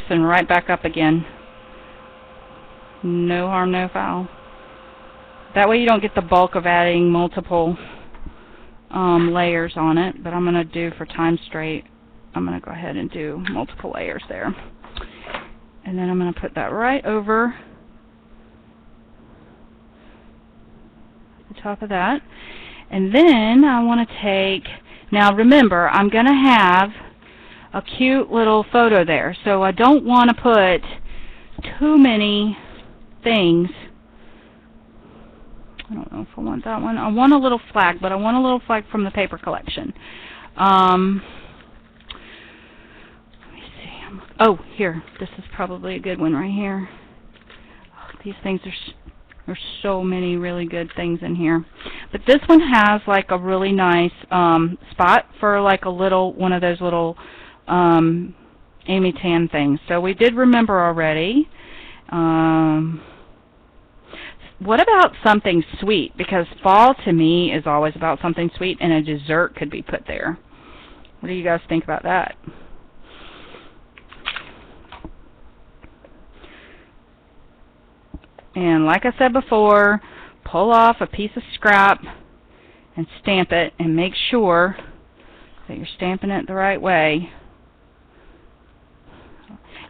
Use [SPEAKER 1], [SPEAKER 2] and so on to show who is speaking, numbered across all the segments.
[SPEAKER 1] and right back up again. No harm, no foul. That way you don't get the bulk of adding multiple layers on it, but I'm going to do for time straight, I'm going to go ahead and do multiple layers there. And then I'm going to put that right over the top of that. And then I want to take, now remember, I'm going to have a cute little photo there, so I don't want to put too many things. I don't know if I want that one. I want a little flag, but I want a little flag from the paper collection. Let me see. Oh, here. This is probably a good one right here. Oh, these things there's so many really good things in here. But this one has like a really nice spot for like a little, one of those little Amy Tan things. So we did remember already. What about something sweet? Because fall to me is always about something sweet, and a dessert could be put there. What do you guys think about that? And like I said before, pull off a piece of scrap and stamp it, and make sure that you're stamping it the right way.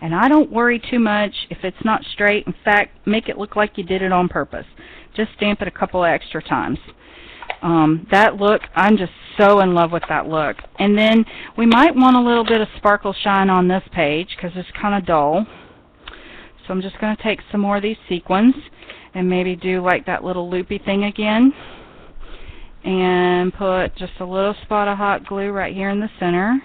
[SPEAKER 1] And I don't worry too much if it's not straight. In fact, make it look like you did it on purpose. Just stamp it a couple extra times. That look, I'm just so in love with that look. And then we might want a little bit of sparkle shine on this page because it's kind of dull. So I'm just going to take some more of these sequins and maybe do like that little loopy thing again. And put just a little spot of hot glue right here in the center.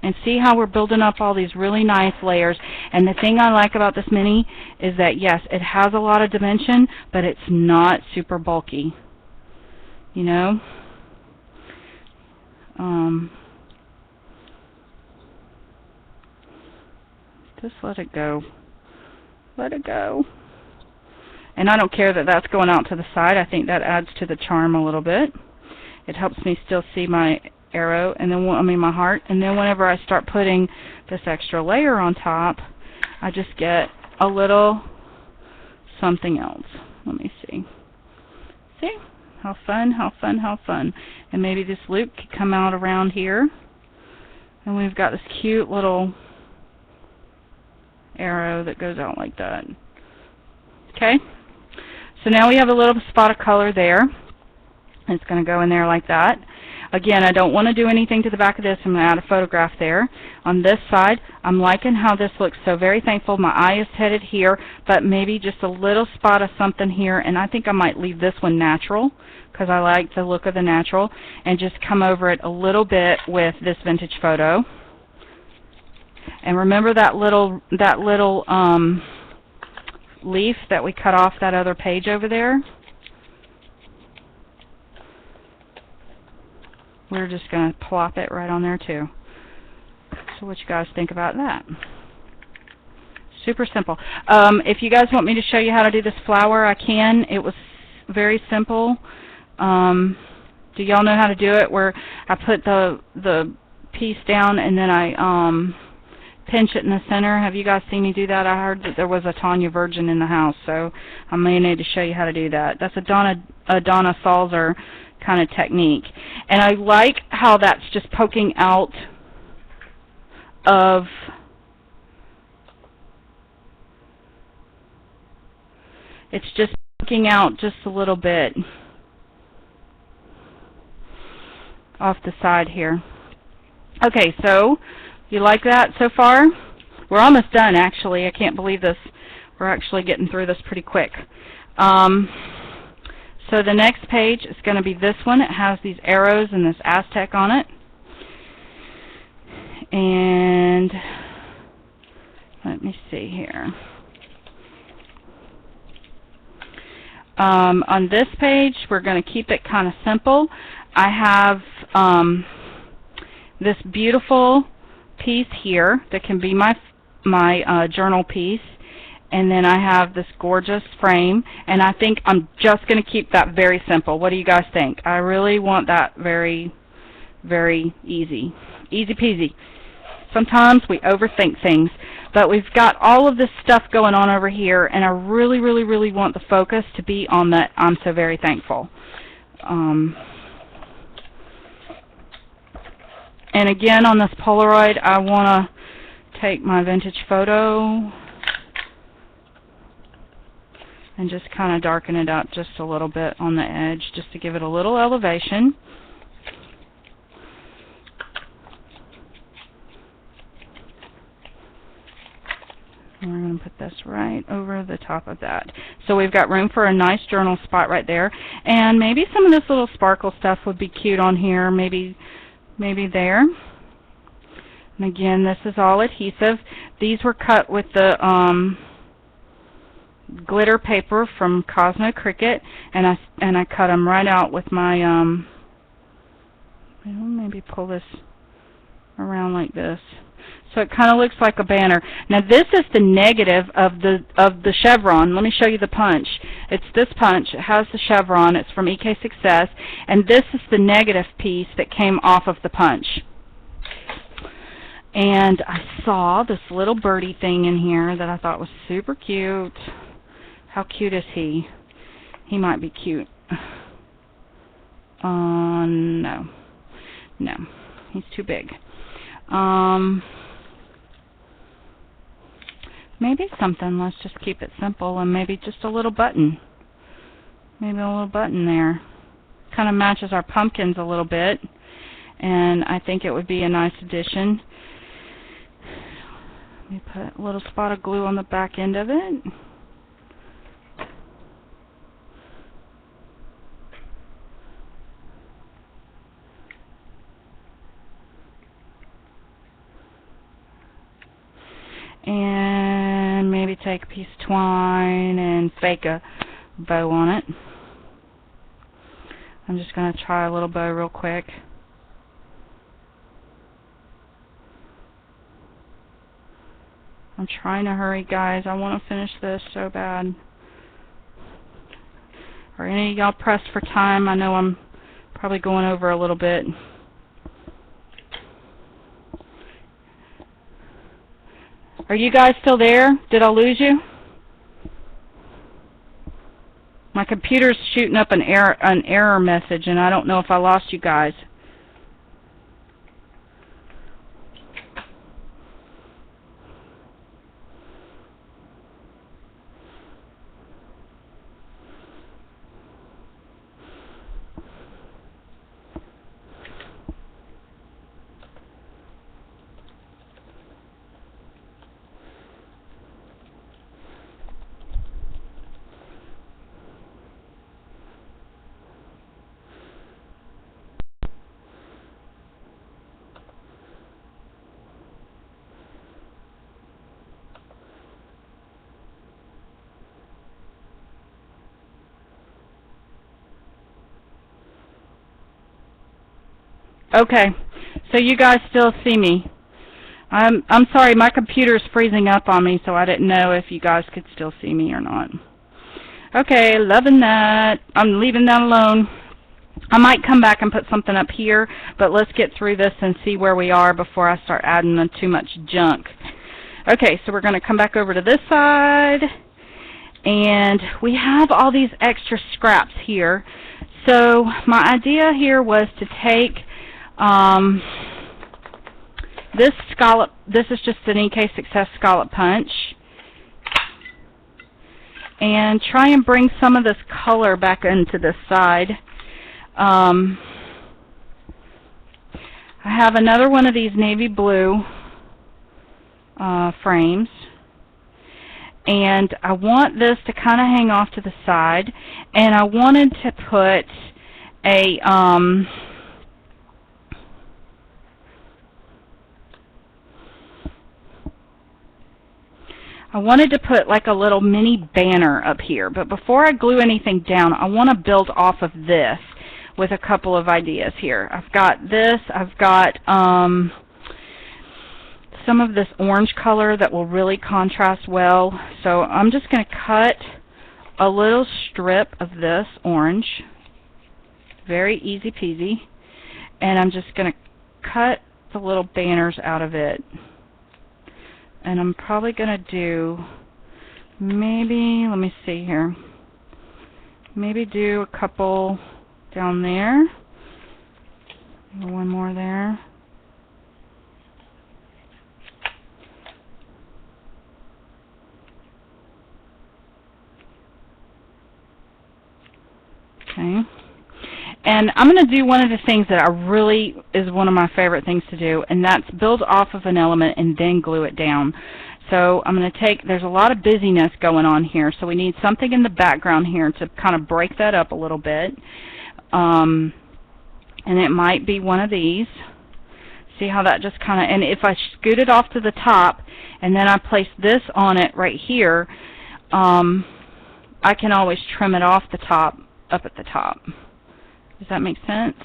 [SPEAKER 1] And see how we're building up all these really nice layers. And the thing I like about this mini is that, yes, it has a lot of dimension, but it's not super bulky. You know? Just let it go. Let it go. And I don't care that that's going out to the side. I think that adds to the charm a little bit. It helps me still see my arrow, and then my heart, and then whenever I start putting this extra layer on top, I just get a little something else. Let me see. See? How fun, how fun, how fun. And maybe this loop could come out around here, and we've got this cute little arrow that goes out like that. Okay? So now we have a little spot of color there. It's going to go in there like that. Again, I don't want to do anything to the back of this. I'm going to add a photograph there. On this side, I'm liking how this looks. So very thankful. My eye is headed here, but maybe just a little spot of something here. And I think I might leave this one natural because I like the look of the natural. And just come over it a little bit with this vintage photo. And remember that little leaf that we cut off that other page over there? We're just going to plop it right on there too. So what you guys think about that? Super simple. If you guys want me to show you how to do this flower, I can. It was very simple. Do y'all know how to do it? Where I put the piece down and then I pinch it in the center. Have you guys seen me do that? I heard that there was a Tonya virgin in the house, so I may need to show you how to do that. That's a Donna Salzer kind of technique. And I like how that's just poking out of it's just poking out just a little bit off the side here. Okay, so you like that so far? We're almost done, actually. I can't believe this. We're actually getting through this pretty quick. So the next page is going to be this one. It has these arrows and this Aztec on it. And let me see here. On this page, we're going to keep it kind of simple. I have this beautiful piece here that can be my journal piece. And then I have this gorgeous frame, and I think I'm just going to keep that very simple. What do you guys think? I really want that very very easy. Easy peasy. Sometimes we overthink things, but we've got all of this stuff going on over here, and I really, really, really want the focus to be on that I'm so very thankful. And again, on this Polaroid, I want to take my vintage photo and just kind of darken it up just a little bit on the edge, just to give it a little elevation. And we're going to put this right over the top of that. So we've got room for a nice journal spot right there. And maybe some of this little sparkle stuff would be cute on here, maybe there. And again, this is all adhesive. These were cut with the glitter paper from Cosmo Cricut, and I cut them right out with my maybe pull this around like this, so it kind of looks like a banner. Now this is the negative of the chevron. Let me show you the punch. It's this punch. It has the chevron. It's from EK Success, and this is the negative piece that came off of the punch. And I saw this little birdie thing in here that I thought was super cute. How cute is he? He might be cute. No. No. He's too big. Maybe something. Let's just keep it simple, and maybe just a little button. Maybe a little button there. Kind of matches our pumpkins a little bit, and I think it would be a nice addition. Let me put a little spot of glue on the back end of it. And maybe take a piece of twine and fake a bow on it. I'm just going to try a little bow real quick. I'm trying to hurry, guys. I want to finish this so bad. Are any of y'all pressed for time? I know I'm probably going over a little bit. Are you guys still there? Did I lose you? My computer's shooting up an error message, and I don't know if I lost you guys. Okay, so you guys still see me. I'm sorry, my computer's freezing up on me, so I didn't know if you guys could still see me or not. Okay, loving that. I'm leaving that alone. I might come back and put something up here, but let's get through this and see where we are before I start adding too much junk. Okay, so we're going to come back over to this side, and we have all these extra scraps here. So my idea here was to take this scallop. This is just an EK Success scallop punch, and try and bring some of this color back into this side. I have another one of these navy blue frames, and I want this to kind of hang off to the side, and I wanted to put a like a little mini banner up here, but before I glue anything down, I want to build off of this with a couple of ideas here. I've got this, I've got some of this orange color that will really contrast well, so I'm just going to cut a little strip of this orange, very easy peasy, and I'm just going to cut the little banners out of it. And I'm probably going to do, maybe, let me see here, maybe do a couple down there, one more there. Okay. And I'm going to do one of the things that I really is one of my favorite things to do, and that's build off of an element and then glue it down. So I'm going to take, there's a lot of busyness going on here, so we need something in the background here to kind of break that up a little bit. And it might be one of these. See how that just kind of, and if I scoot it off to the top and then I place this on it right here, I can always trim it off the top, up at the top. Does that make sense?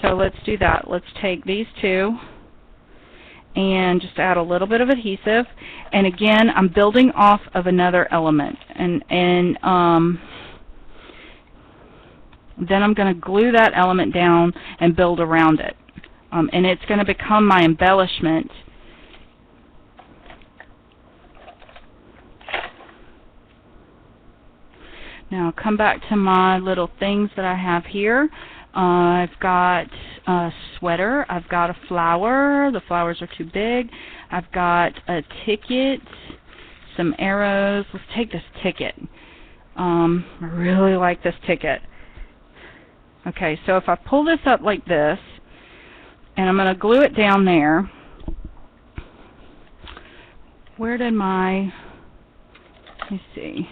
[SPEAKER 1] So let's do that. Let's take these two and just add a little bit of adhesive. And again, I'm building off of another element. And then I'm going to glue that element down and build around it. And it's going to become my embellishment. Now I'll come back to my little things that I have here. I've got a sweater. I've got a flower. The flowers are too big. I've got a ticket, some arrows. Let's take this ticket. I really like this ticket. Okay, so if I pull this up like this, and I'm going to glue it down there. Where did my, let me see.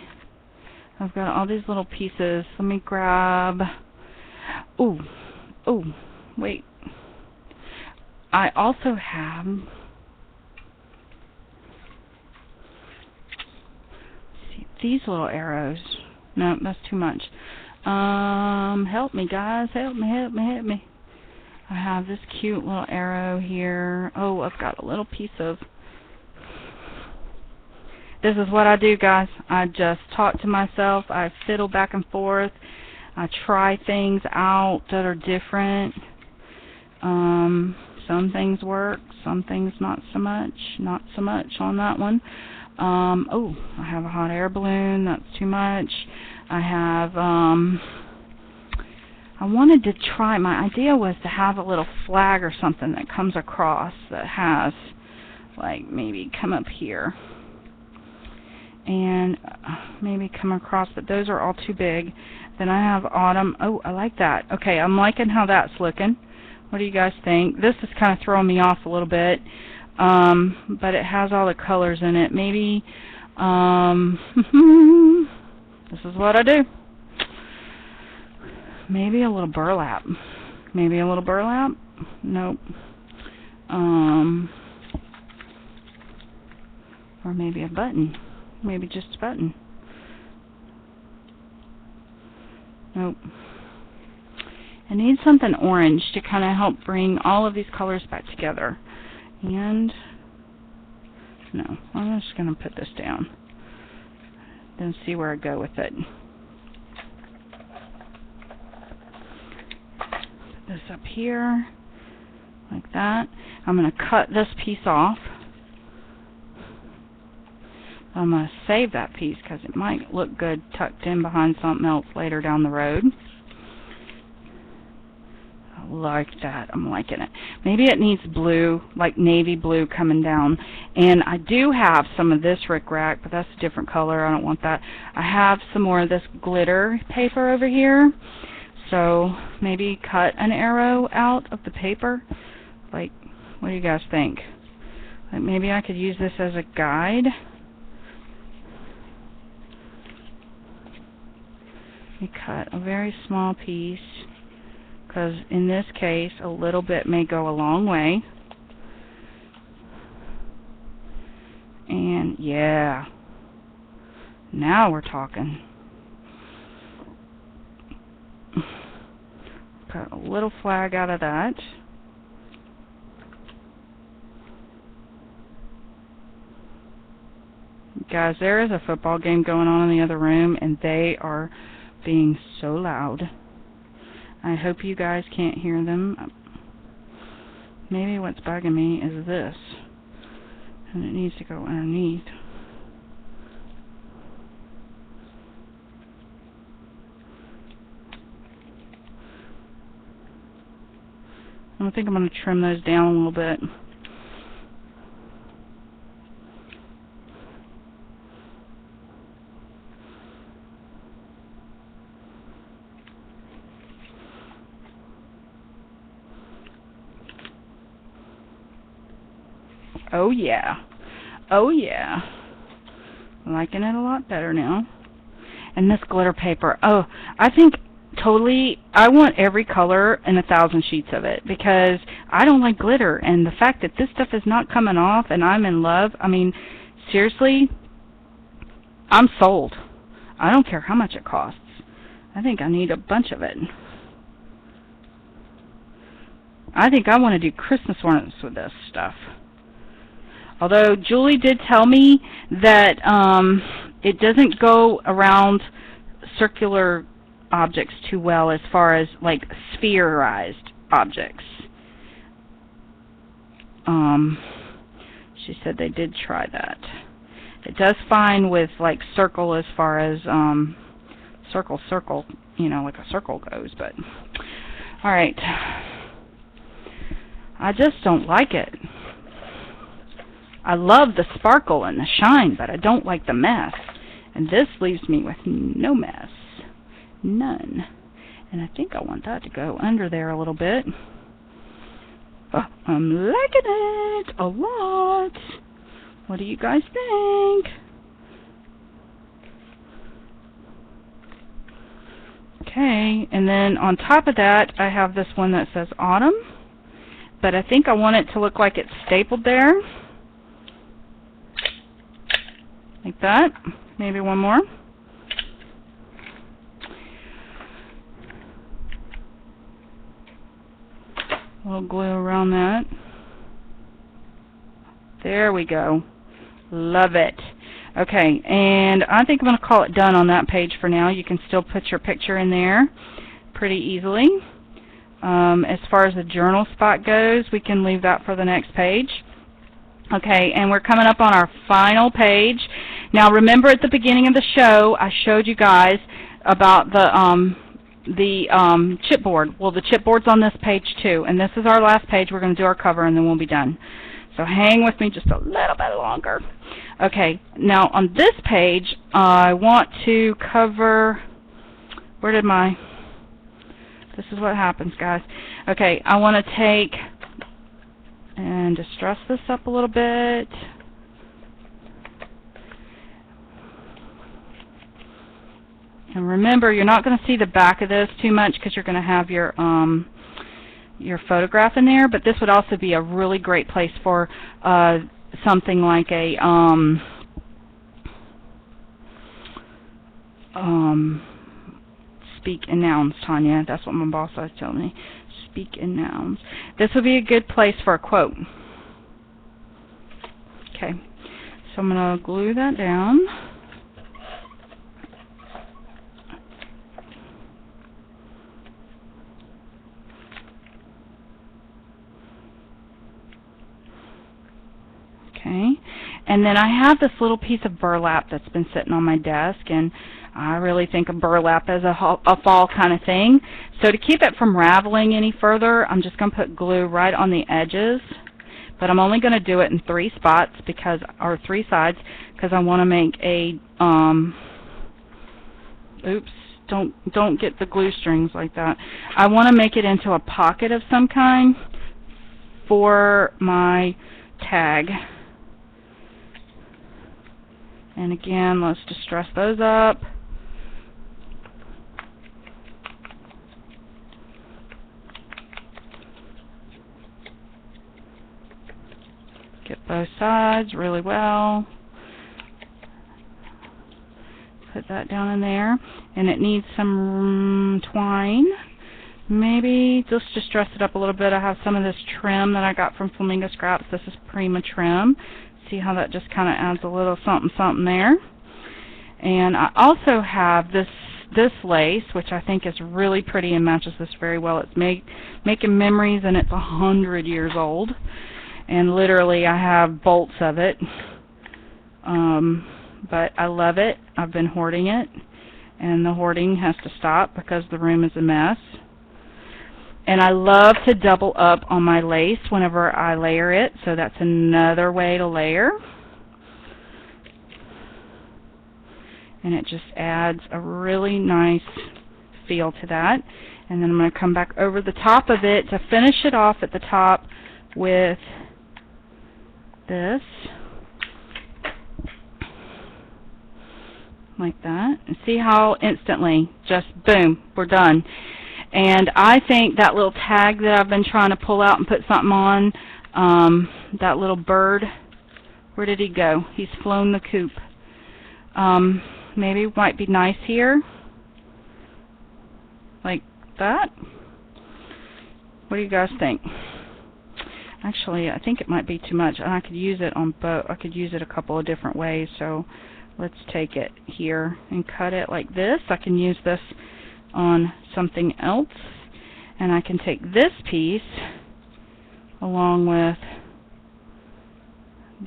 [SPEAKER 1] I've got all these little pieces. Let me grab, ooh, wait. I also have, see, these little arrows. No, that's too much. Help me, guys. Help me. I have this cute little arrow here. Oh, I've got a little piece of, this is what I do, guys. I just talk to myself. I fiddle back and forth. I try things out that are different. Some things work, some things not so much. Not so much on that one. Oh, I have a hot air balloon. That's too much. I have, I wanted to try, my idea was to have a little flag or something that comes across that has, like, maybe come up here. And maybe come across, but those are all too big. Then I have autumn. Oh, I like that. Okay, I'm liking how that's looking. What do you guys think? This is kind of throwing me off a little bit, but it has all the colors in it. Maybe, this is what I do. Maybe a little burlap. Maybe a little burlap? Nope. Or maybe a button. Maybe just a button. Nope. I need something orange to kind of help bring all of these colors back together. And, no, I'm just going to put this down. Then see where I go with it. Put this up here, like that. I'm going to cut this piece off. I'm going to save that piece because it might look good tucked in behind something else later down the road. I like that. I'm liking it. Maybe it needs blue, like navy blue coming down. And I do have some of this rickrack, but that's a different color. I don't want that. I have some more of this glitter paper over here. So maybe cut an arrow out of the paper. Like, what do you guys think? Like maybe I could use this as a guide. We cut a very small piece because in this case a little bit may go a long way. And yeah, now we're talking. Cut a little flag out of that. Guys, there is a football game going on in the other room and they are being so loud. I hope you guys can't hear them. maybe what's bugging me is this, and it needs to go underneath. I think I'm going to trim those down a little bit. Oh yeah. Oh yeah. Liking it a lot better now. And this glitter paper. Oh, I think totally, I want every color and 1,000 sheets of it, because I don't like glitter, and the fact that this stuff is not coming off and I'm in love, I mean, seriously, I'm sold. I don't care how much it costs. I think I need a bunch of it. I think I want to do Christmas ornaments with this stuff. Although Julie did tell me that it doesn't go around circular objects too well, as far as like spherized objects. She said they did try that. It does fine with like circle, as far as circle, you know, like a circle goes, but alright. I just don't like it. I love the sparkle and the shine, but I don't like the mess. And this leaves me with no mess. None. And I think I want that to go under there a little bit. Oh, I'm liking it a lot. What do you guys think? Okay, and then on top of that, I have this one that says autumn. But I think I want it to look like it's stapled there. Like that. Maybe one more. A little glue around that. There we go. Love it. Okay, and I think I'm going to call it done on that page for now. You can still put your picture in there pretty easily. As far as the journal spot goes, we can leave that for the next page. Okay, and we're coming up on our final page. Now remember, at the beginning of the show, I showed you guys about the chipboard. Well, the chipboard's on this page too, and this is our last page. We're going to do our cover, and then we'll be done. So hang with me just a little bit longer. Okay, now on this page, I want to cover, where did my, this is what happens, guys. Okay, I want to take and just dress this up a little bit. And remember, you're not going to see the back of this too much because you're going to have your photograph in there, but this would also be a really great place for something like a speak in nouns, Tonya. That's what my boss was telling me. Speak in nouns. This would be a good place for a quote. Okay, so I'm going to glue that down. Okay, and then I have this little piece of burlap that's been sitting on my desk, and I really think of burlap as a fall kind of thing. So to keep it from raveling any further, I'm just going to put glue right on the edges, but I'm only going to do it in 3 spots because, or 3 sides, because I want to make a oops, don't get the glue strings like that. I want to make it into a pocket of some kind for my tag. And again, let's just dress those up. Get both sides really well. Put that down in there. And it needs some twine. Maybe just dress it up a little bit. I have some of this trim that I got from Flamingo Scraps. This is Prima trim. See how that just kind of adds a little something something there. And I also have this this lace, which I think is really pretty and matches this very well. It's making memories, and it's 100 years old. And literally I have bolts of it. But I love it. I've been hoarding it. And the hoarding has to stop because the room is a mess. And I love to double up on my lace whenever I layer it. So that's another way to layer. And it just adds a really nice feel to that. And then I'm going to come back over the top of it to finish it off at the top with this. Like that. And see how instantly, just boom, we're done. And I think that little tag that I've been trying to pull out and put something on, that little bird, where did he go? He's flown the coop. Maybe might be nice here, like that. What do you guys think? Actually, I think it might be too much, and I could use it on both. I could use it a couple of different ways. So let's take it here and cut it like this. I can use this on something else, and I can take this piece along with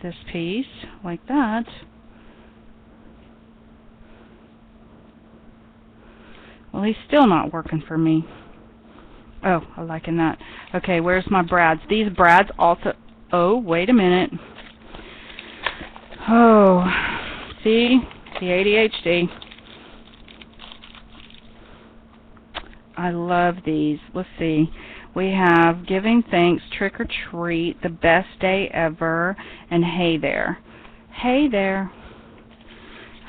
[SPEAKER 1] this piece like that. Well, he's still not working for me. Oh, I'm liking that. Okay, where's my brads? These brads also... Oh, wait a minute. Oh, see? The ADHD. I love these. Let's see. We have Giving Thanks, Trick or Treat, The Best Day Ever, and Hey There. Hey There.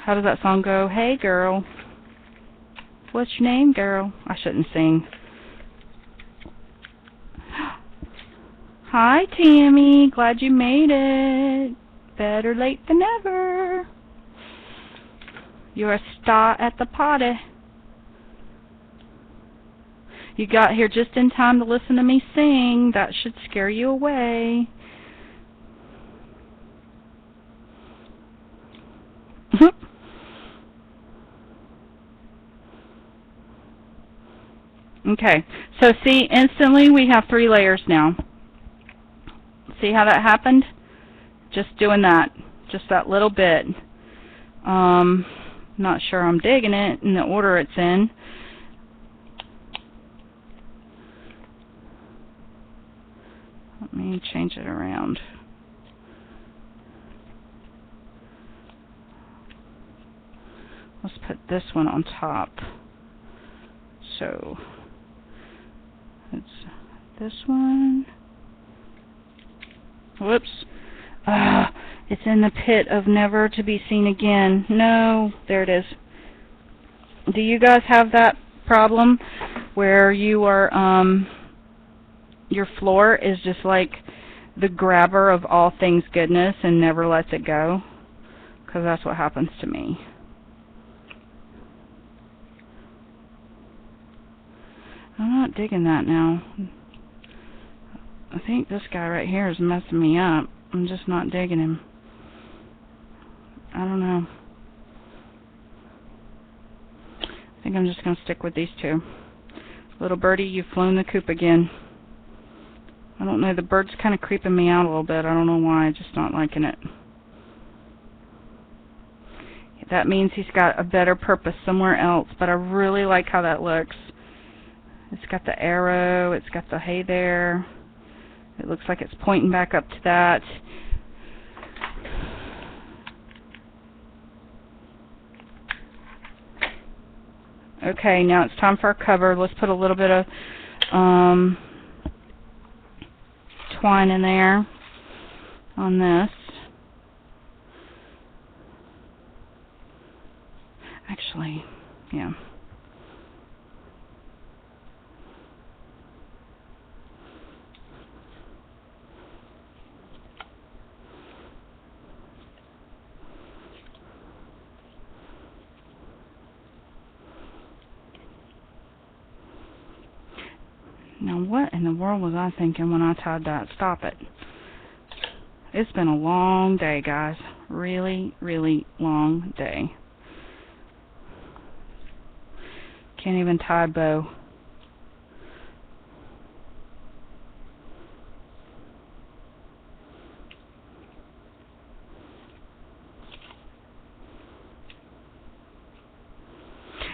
[SPEAKER 1] How does that song go? Hey, girl. What's your name, girl? I shouldn't sing. Hi, Tammy. Glad you made it. Better late than never. You're a star at the party. You got here just in time to listen to me sing. That should scare you away. Okay, so see, instantly we have 3 layers now. See how that happened? Just doing that, just that little bit. Not sure I'm digging it in the order it's in. Let me change it around. Let's put this one on top. So it's this one. Whoops. It's in the pit of never to be seen again. No, there it is. Do you guys have that problem where you are, your floor is just like the grabber of all things goodness and never lets it go? Because that's what happens to me. I'm not digging that now. I think this guy right here is messing me up. I'm just not digging him. I don't know. I think I'm just going to stick with these 2. Little birdie, you've flown the coop again. I don't know, the bird's kind of creeping me out a little bit. I don't know why, I'm just not liking it. That means he's got a better purpose somewhere else, but I really like how that looks. It's got the arrow, it's got the hey there. It looks like it's pointing back up to that. Okay, now it's time for our cover. Let's put a little bit of twine in there on this. Actually, yeah. Now what in the world was I thinking when I tied that? Stop it. It's been a long day, guys. Really, really long day. Can't even tie a bow.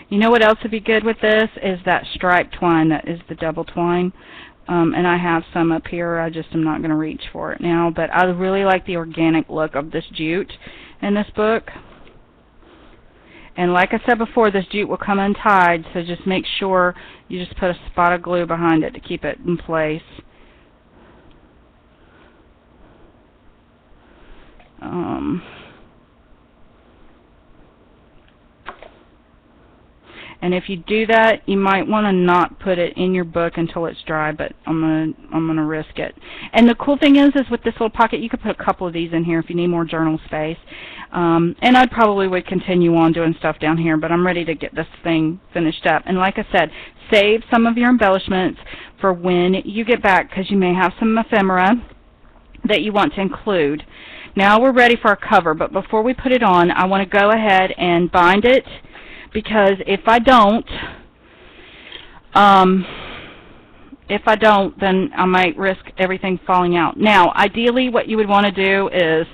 [SPEAKER 1] You know what else would be good with this is that striped twine that is the double twine. And I have some up here. I just am not going to reach for it now. But I really like the organic look of this jute in this book. And like I said before, this jute will come untied, so just make sure you just put a spot of glue behind it to keep it in place. And if you do that, you might want to not put it in your book until it's dry, but I'm gonna risk it. And the cool thing is with this little pocket, you could put a couple of these in here if you need more journal space. And I probably would continue on doing stuff down here, but I'm ready to get this thing finished up. And like I said, save some of your embellishments for when you get back, because you may have some ephemera that you want to include. Now we're ready for our cover, but before we put it on, I want to go ahead and bind it, because if I don't, then I might risk everything falling out. Now, ideally, what you would want to do is,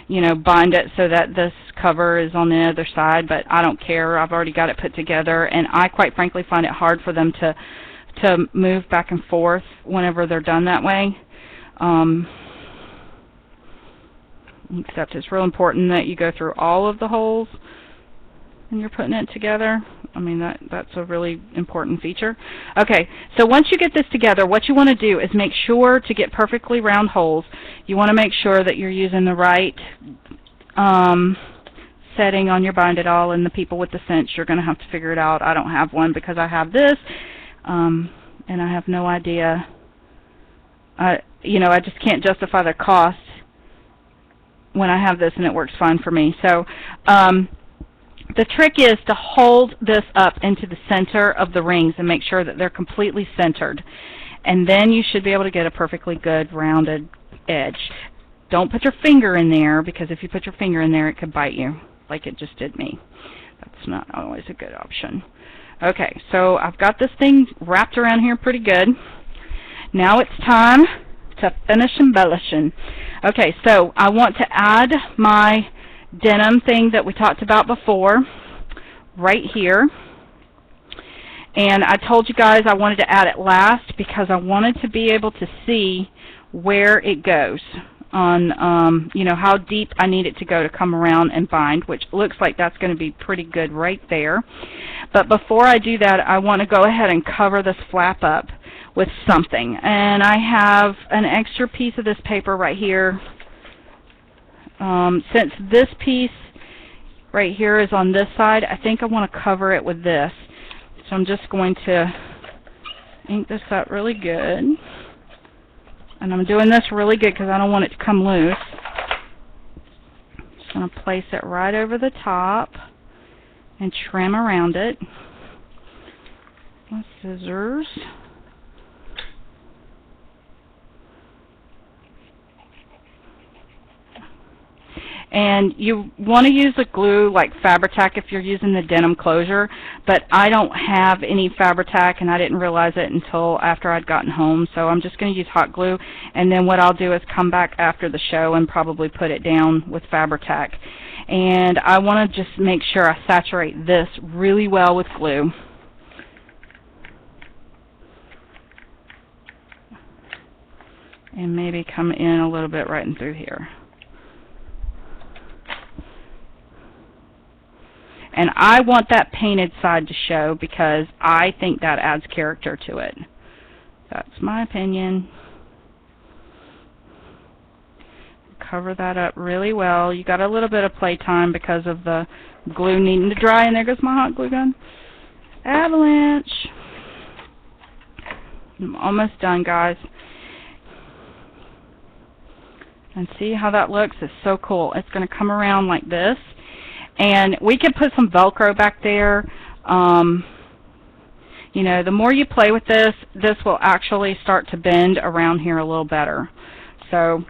[SPEAKER 1] you know, bind it so that this cover is on the other side, but I don't care. I've already got it put together, and I quite frankly find it hard for them to move back and forth whenever they're done that way. Except it's real important that you go through all of the holes when you're putting it together. I mean, that's a really important feature. Okay, so once you get this together, what you want to do is make sure to get perfectly round holes. You want to make sure that you're using the right setting on your bind it all, and the people with the cinch, you're going to have to figure it out. I don't have one because I have this, and I have no idea. You know, I just can't justify the cost when I have this and it works fine for me. So the trick is to hold this up into the center of the rings and make sure that they're completely centered. And then you should be able to get a perfectly good rounded edge. Don't put your finger in there, because if you put your finger in there, it could bite you, like it just did me. That's not always a good option. Okay, so I've got this thing wrapped around here pretty good. Now it's time to finish embellishing. Okay, so I want to add my denim thing that we talked about before right here. And I told you guys I wanted to add it last because I wanted to be able to see where it goes on, you know, how deep I need it to go to come around and bind, which looks like that's going to be pretty good right there. But before I do that, I want to go ahead and cover this flap up with something. And I have an extra piece of this paper right here. Since this piece right here is on this side, I think I want to cover it with this. So I'm just going to ink this up really good. And I'm doing this really good because I don't want it to come loose. Just going to place it right over the top and trim around it with scissors. And you want to use a glue like Fabri-Tac if you're using the denim closure, but I don't have any Fabri-Tac, and I didn't realize it until after I'd gotten home, so I'm just going to use hot glue, and then what I'll do is come back after the show and probably put it down with Fabri-Tac. And I want to just make sure I saturate this really well with glue. And maybe come in a little bit right in through here. And I want that painted side to show because I think that adds character to it. That's my opinion. Cover that up really well. You got a little bit of playtime because of the glue needing to dry. And there goes my hot glue gun. Avalanche. I'm almost done, guys. And see how that looks? It's so cool. It's going to come around like this. And we can put some Velcro back there. You know, the more you play with this, this will actually start to bend around here a little better. So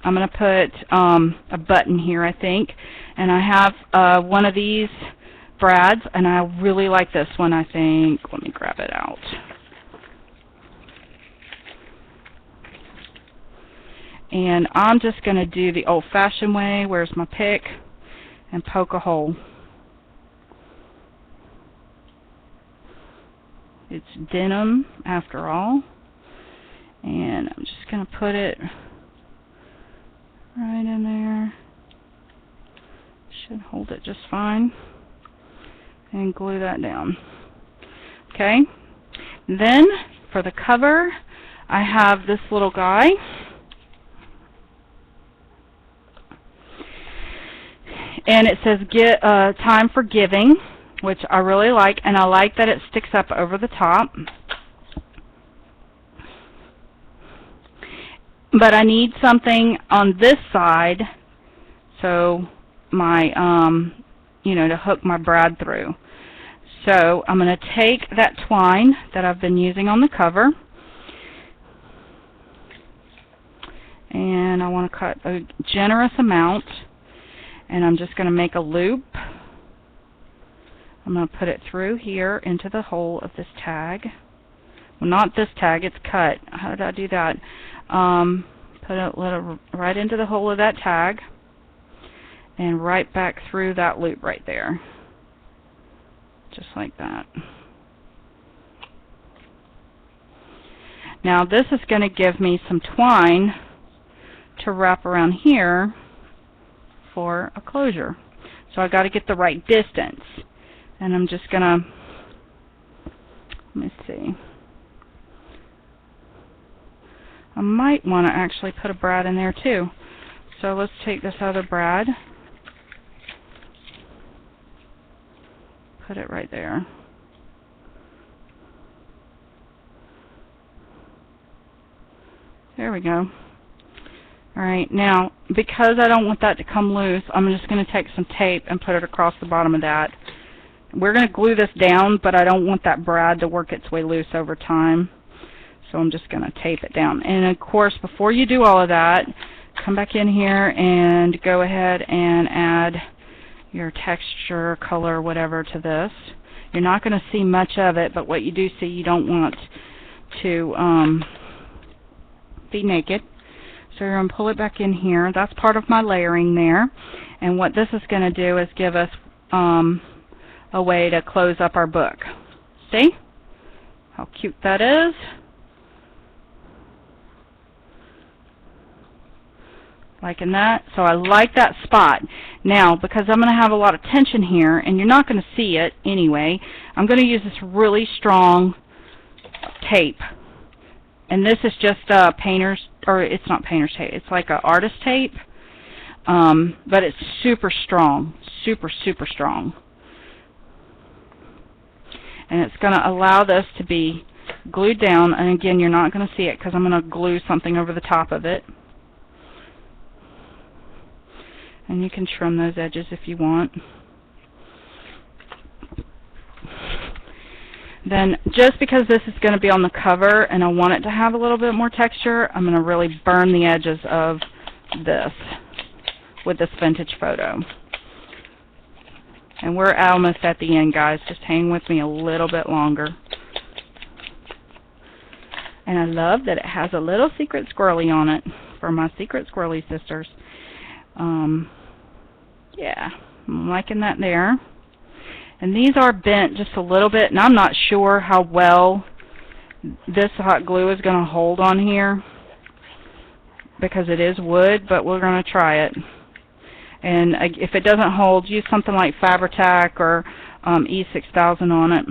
[SPEAKER 1] I'm going to put a button here, I think. And I have one of these brads, and I really like this one, I think. Let me grab it out. And I'm just going to do the old-fashioned way. Where's my pick? And poke a hole. It's denim, after all. And I'm just going to put it right in there. Should hold it just fine. And glue that down. Okay. Then, for the cover, I have this little guy. And it says time for giving, which I really like, and I like that it sticks up over the top. But I need something on this side, so my, to hook my brad through. So I'm going to take that twine that I've been using on the cover, and I want to cut a generous amount. And I'm just going to make a loop. I'm going to put it through here into the hole of this tag. Well, not this tag, it's cut. How did I do that? Put it right into the hole of that tag and right back through that loop right there. Just like that. Now this is going to give me some twine to wrap around here for a closure. So I got to get the right distance. And I'm just going to, let me see. I might want to actually put a brad in there too. So let's take this other brad. Put it right there. There we go. Alright, now, because I don't want that to come loose, I'm just going to take some tape and put it across the bottom of that. We're going to glue this down, but I don't want that brad to work its way loose over time. So I'm just going to tape it down. And of course, before you do all of that, come back in here and go ahead and add your texture, color, whatever to this. You're not going to see much of it, but what you do see, you don't want to be naked. So you're going to pull it back in here. That's part of my layering there. And what this is going to do is give us a way to close up our book. See how cute that is? Liking that. So I like that spot. Now, because I'm going to have a lot of tension here, and you're not going to see it anyway, I'm going to use this really strong tape. And this is just painter's, or it's not painter's tape, it's like an artist tape, but it's super strong, super, super strong. And it's going to allow this to be glued down, and again, you're not going to see it because I'm going to glue something over the top of it. And you can trim those edges if you want. Then, just because this is going to be on the cover and I want it to have a little bit more texture, I'm going to really burn the edges of this with this vintage photo. And we're almost at the end, guys. Just hang with me a little bit longer. And I love that it has a little secret squirrely on it for my secret squirrely sisters. Yeah, I'm liking that there. And these are bent just a little bit, and I'm not sure how well this hot glue is going to hold on here because it is wood, but we're going to try it. And if it doesn't hold, use something like Fabri-Tac or E6000 on it.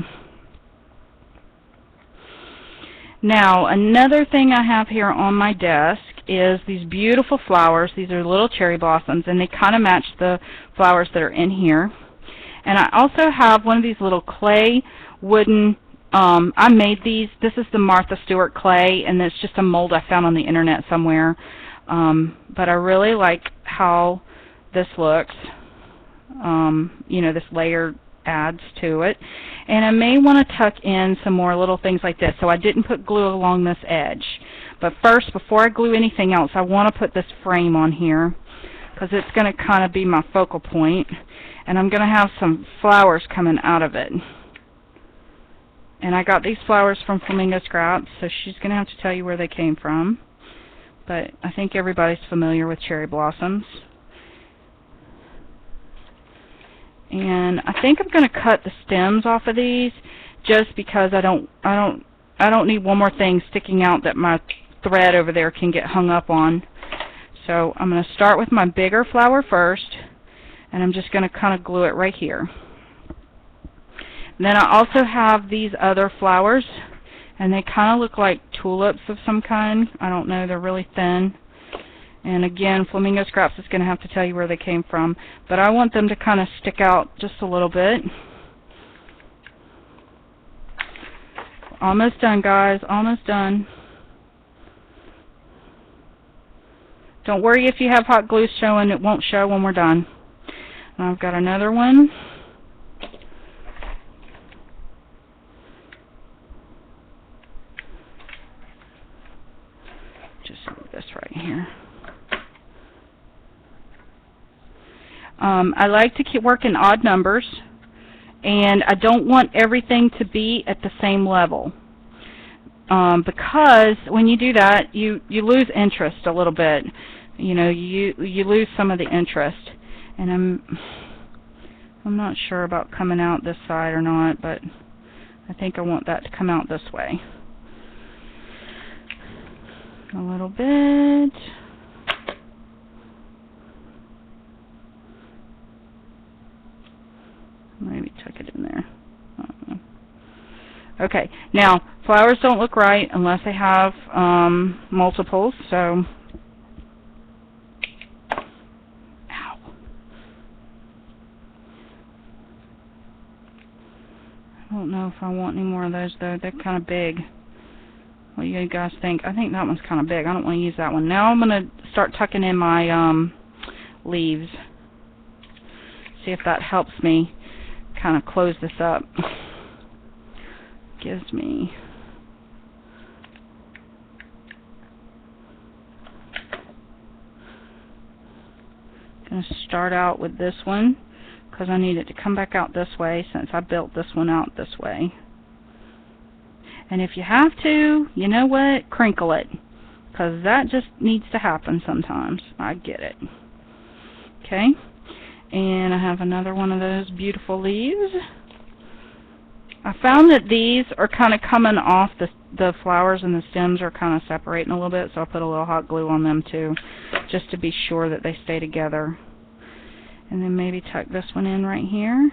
[SPEAKER 1] Now, another thing I have here on my desk is these beautiful flowers. These are little cherry blossoms, and they kind of match the flowers that are in here. And I also have one of these little clay wooden, I made these. This is the Martha Stewart clay, and it's just a mold I found on the internet somewhere. But I really like how this looks. You know, this layer adds to it. And I may want to tuck in some more little things like this. So I didn't put glue along this edge. But first, before I glue anything else, I want to put this frame on here, because it's going to kind of be my focal point, and I'm going to have some flowers coming out of it. And I got these flowers from Flamingo Scraps, so she's going to have to tell you where they came from. But I think everybody's familiar with cherry blossoms. And I think I'm going to cut the stems off of these just because I don't need one more thing sticking out that my thread over there can get hung up on. So I'm going to start with my bigger flower first, and I'm just going to kind of glue it right here. And then I also have these other flowers, and they kind of look like tulips of some kind. I don't know, they're really thin. And again, Flamingo Scraps is going to have to tell you where they came from. But I want them to kind of stick out just a little bit. Almost done, guys. Almost done. Don't worry if you have hot glue showing. It won't show when we're done. And I've got another one. Just move this right here. I like to keep working odd numbers, and I don't want everything to be at the same level, because when you do that, you lose interest a little bit. You know, you lose some of the interest, and I'm not sure about coming out this side or not, but I think I want that to come out this way a little bit. Maybe tuck it in there. Okay, now flowers don't look right unless they have multiples, so ow. I don't know if I want any more of those though. They're kind of big. What do you guys think? I think that one's kind of big. I don't want to use that one. Now I'm going to start tucking in my leaves. See if that helps me kind of close this up. Gives me going to start out with this one because I need it to come back out this way since I built this one out this way. And if you have to, you know what, crinkle it, because that just needs to happen sometimes. I get it. Okay. And I have another one of those beautiful leaves. I found that these are kind of coming off, the flowers and the stems are kind of separating a little bit, so I put a little hot glue on them too, just to be sure that they stay together. And then maybe tuck this one in right here.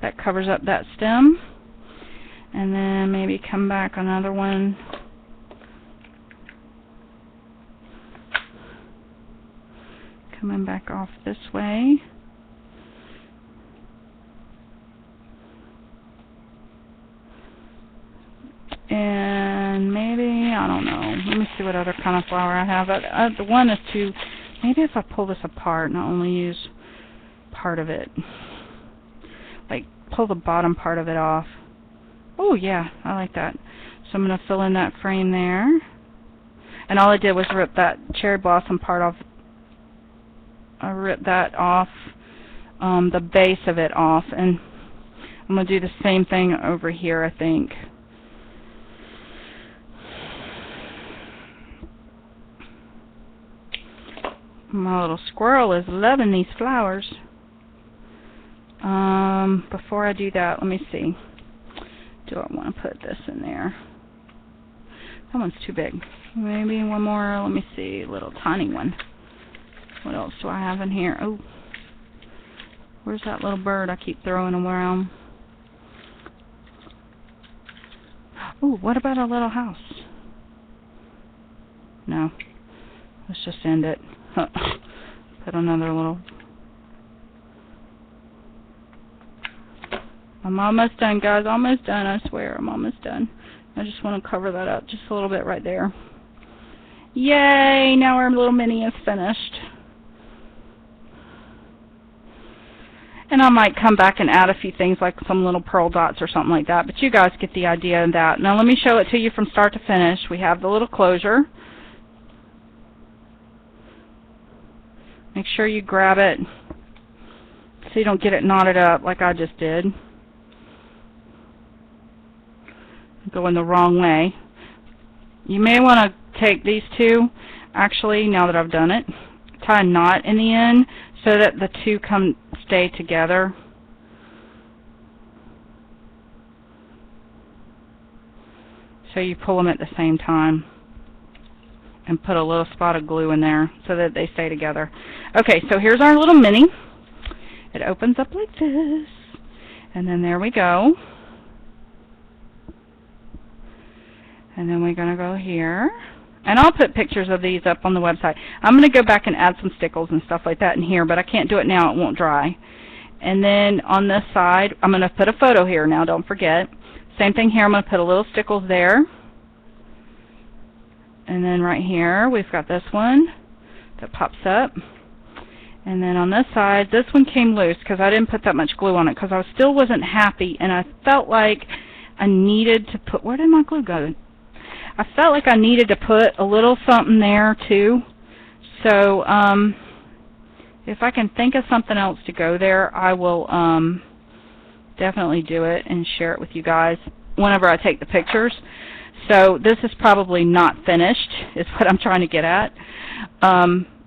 [SPEAKER 1] That covers up that stem. And then maybe come back another one. Coming back off this way. And maybe, I don't know, let me see what other kind of flower I have. The one is too, maybe if I pull this apart and I only use part of it. Like, pull the bottom part of it off. Oh, yeah, I like that. So I'm going to fill in that frame there. And all I did was rip that cherry blossom part off. I ripped that off, the base of it off. And I'm going to do the same thing over here, I think. My little squirrel is loving these flowers. Before I do that, let me see. Do I want to put this in there? That one's too big. Maybe one more, let me see, a little tiny one. What else do I have in here? Oh, where's that little bird I keep throwing around? Oh, what about a little house? No. Let's just end it. Put another little... I'm almost done, guys. Almost done, I swear. I'm almost done. I just want to cover that up just a little bit right there. Yay! Now our little mini is finished. And I might come back and add a few things like some little pearl dots or something like that. But you guys get the idea of that. Now let me show it to you from start to finish. We have the little closure. Make sure you grab it so you don't get it knotted up like I just did. Going the wrong way. You may want to take these two, actually, now that I've done it, tie a knot in the end so that the two stay together. So you pull them at the same time and put a little spot of glue in there so that they stay together. Okay, so here's our little mini. It opens up like this, and then there we go. And then we're going to go here. And I'll put pictures of these up on the website. I'm going to go back and add some stickles and stuff like that in here, but I can't do it now. It won't dry. And then on this side, I'm going to put a photo here now, don't forget. Same thing here. I'm going to put a little stickles there. And then right here, we've got this one that pops up. And then on this side, this one came loose because I didn't put that much glue on it because I still wasn't happy, and I felt like I needed to put, where did my glue go? I felt like I needed to put a little something there too. So if I can think of something else to go there, I will definitely do it and share it with you guys whenever I take the pictures. So this is probably not finished, is what I'm trying to get at.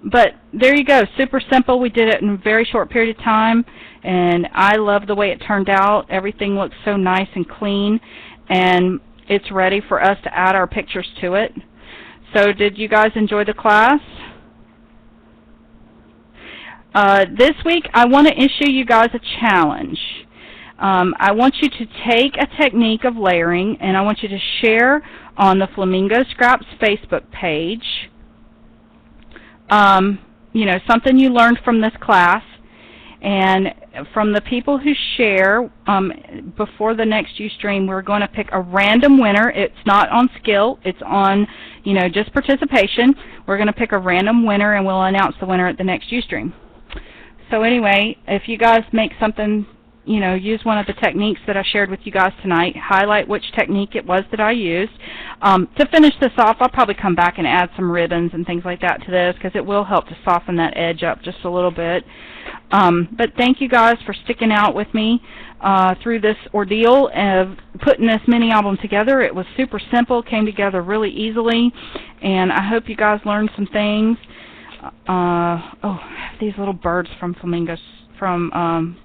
[SPEAKER 1] But there you go, super simple. We did it in a very short period of time, and I love the way it turned out. Everything looks so nice and clean, and it's ready for us to add our pictures to it. So did you guys enjoy the class? This week I want to issue you guys a challenge. I want you to take a technique of layering, and I want you to share on the Flamingo Scraps Facebook page, you know, something you learned from this class. And from the people who share, before the next Ustream, we're going to pick a random winner. It's not on skill. It's on, you know, just participation. We're going to pick a random winner, and we'll announce the winner at the next Ustream. So anyway, if you guys make something, you know, use one of the techniques that I shared with you guys tonight, highlight which technique it was that I used. To finish this off, I'll probably come back and add some ribbons and things like that to this because it will help to soften that edge up just a little bit. But thank you guys for sticking out with me through this ordeal of putting this mini album together. It was super simple, came together really easily, and I hope you guys learned some things. Oh, these little birds from Flamingos, from,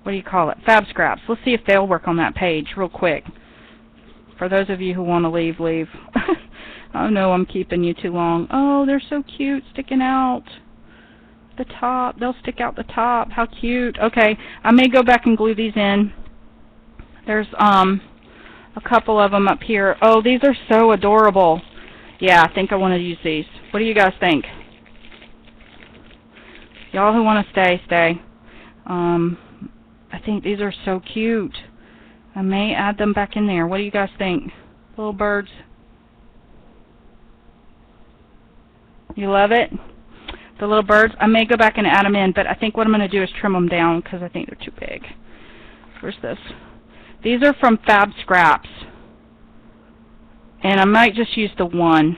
[SPEAKER 1] what do you call it, Fab Scraps. Let's see if they'll work on that page real quick. For those of you who want to leave, leave. Oh no, I'm keeping you too long. Oh, they're so cute, sticking out the top. They'll stick out the top. How cute. Okay, I may go back and glue these in. There's a couple of them up here. Oh, these are so adorable. Yeah, I think I want to use these. What do you guys think? Y'all who want to stay, stay. I think these are so cute. I may add them back in there. What do you guys think? Little birds. You love it? The little birds. I may go back and add them in, but I think what I'm going to do is trim them down because I think they're too big. Where's this? These are from Fab Scraps. And I might just use the one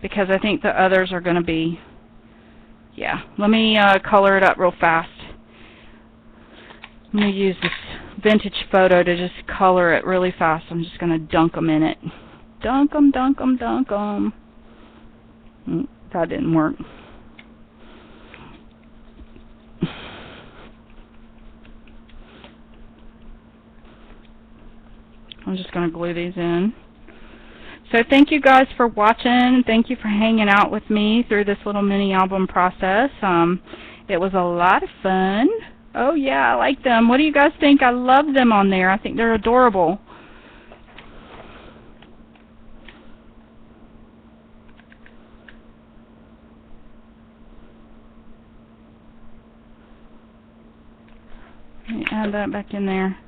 [SPEAKER 1] because I think the others are going to be, yeah. Let me color it up real fast. I'm going to use this vintage photo to just color it really fast. I'm just going to dunk them in it. Dunk them, dunk them, dunk them. That didn't work. I'm just going to glue these in. So thank you guys for watching. Thank you for hanging out with me through this little mini album process. It was a lot of fun. Oh yeah, I like them. What do you guys think? I love them on there. I think they're adorable. Let me add that back in there.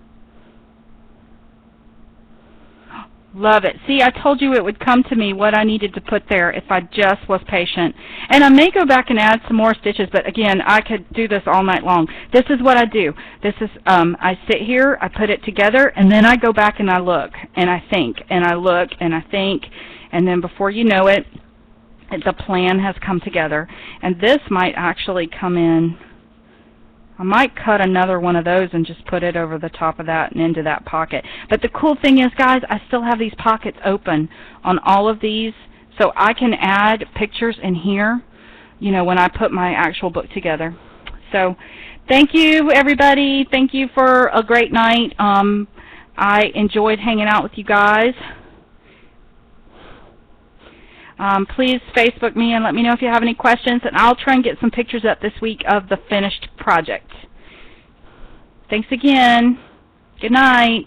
[SPEAKER 1] Love it. See, I told you it would come to me what I needed to put there if I just was patient. And I may go back and add some more stitches, but again, I could do this all night long. This is what I do. This is, I sit here, I put it together, and then I go back and I look, and I think, and I look, and I think, and then before you know it, the plan has come together. And this might actually come in. I might cut another one of those and just put it over the top of that and into that pocket. But the cool thing is, guys, I still have these pockets open on all of these, so I can add pictures in here, you know, when I put my actual book together. So thank you, everybody. Thank you for a great night. I enjoyed hanging out with you guys. Please Facebook me and let me know if you have any questions, and I'll try and get some pictures up this week of the finished project. Thanks again. Good night.